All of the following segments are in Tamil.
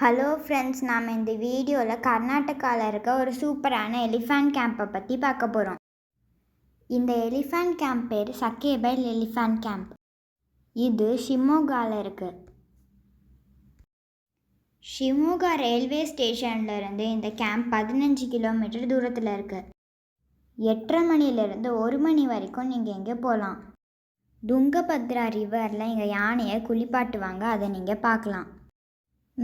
ஹலோ ஃப்ரெண்ட்ஸ், நாம் இந்த வீடியோவில் கர்நாடகாவில் இருக்க ஒரு சூப்பரான எலிஃபண்ட் கேம்பை பற்றி பார்க்க போகிறோம். இந்த எலிஃபண்ட் கேம்ப் பேர் சக்கேபைல் எலிஃபண்ட் கேம்ப். இது ஷிமோகாவில் இருக்குது. ஷிமோகா ரயில்வே ஸ்டேஷன்லேருந்து இந்த கேம்ப் 15 கிலோமீட்டர் தூரத்தில் இருக்குது. 8:30 மணிலேருந்து 1 மணி வரைக்கும் நீங்கள் இங்கே போகலாம். துங்கபத்ரா ரிவரில் இங்கே யானையை குளிப்பாட்டுவாங்க, அதை நீங்கள் பார்க்கலாம்.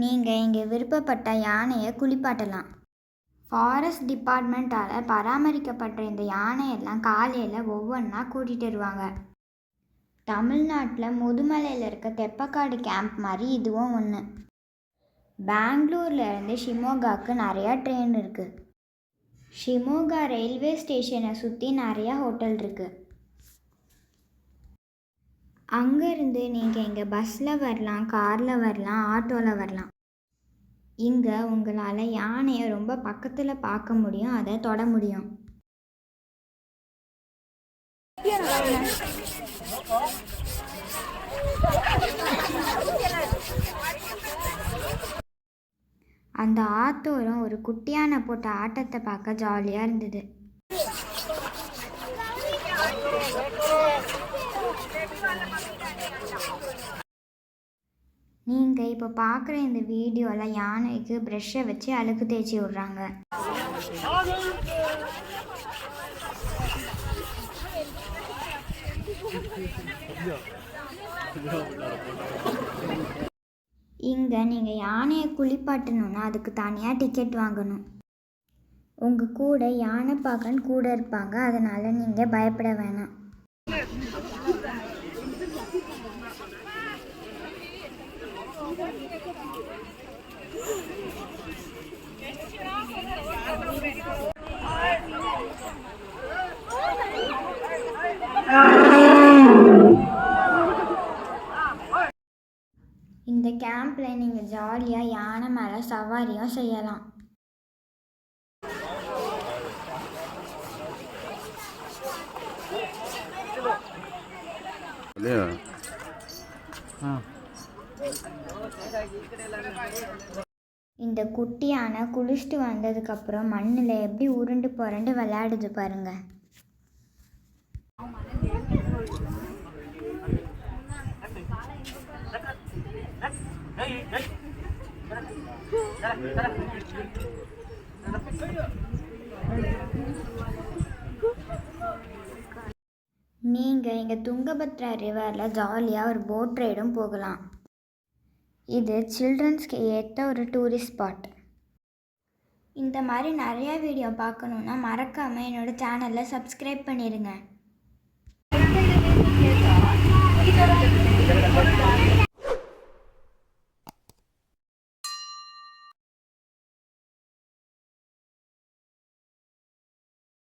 நீங்கள் இங்கே விருப்பப்பட்ட யானையை குளிப்பாட்டலாம். ஃபாரஸ்ட் டிபார்ட்மெண்ட்டால் பராமரிக்கப்பட்ட இந்த யானையெல்லாம் காலையில் ஒவ்வொன்றா கூட்டிகிட்டு வருவாங்க. தமிழ்நாட்டில் முதுமலையில் இருக்க தெப்பக்காடு கேம்ப் மாதிரி இதுவும் ஒன்று. பெங்களூர்லேருந்து ஷிமோகாவுக்கு நிறையா ட்ரெயின் இருக்குது. ஷிமோகா ரயில்வே ஸ்டேஷனை சுற்றி நிறையா ஹோட்டல் இருக்குது. அங்கேருந்து நீங்கள் இங்கே பஸ்ஸில் வரலாம், காரில் வரலாம், ஆட்டோவில் வரலாம். இங்கே உங்களால் யானையை ரொம்ப பக்கத்தில் பார்க்க முடியும், அதை தொட முடியும். அந்த ஆத்தோரம் ஒரு குட்டியான போட்ட ஆட்டத்தை பார்க்க ஜாலியாக இருந்தது. நீங்கள் இப்போ பார்க்குற இந்த வீடியோவில் யானைக்கு ப்ரெஷ்ஷை வச்சு அழுக்கு தேய்ச்சி விட்றாங்க. இங்கே நீங்கள் யானையை குளிப்பாட்டணுன்னா அதுக்கு தனியாக டிக்கெட் வாங்கணும். உங்கள் கூட யானை பார்க்கன்னு கூட இருப்பாங்க, அதனால் நீங்கள் பயப்பட வேணாம். இந்த கேம்பில் நீங்கள் ஜாலியாக யானை மேலே சவாரியும் செய்யலாம். இந்த குட்டி யானை குளிச்சுட்டு வந்ததுக்கப்புறம் மண்ணில் எப்படி உருண்டு புரண்டு விளையாடுது பாருங்க. நீங்கள் இங்கே துங்கபத்ரா ரிவரில் ஜாலியாக ஒரு போட் ரைடும் போகலாம். இது சில்ட்ரன்ஸ்க்கு ஏற்ற ஒரு டூரிஸ்ட் ஸ்பாட். இந்த மாதிரி நிறையா வீடியோ பார்க்கணுன்னா மறக்காமல் என்னோடய சேனலை சப்ஸ்கிரைப் பண்ணிடுங்க.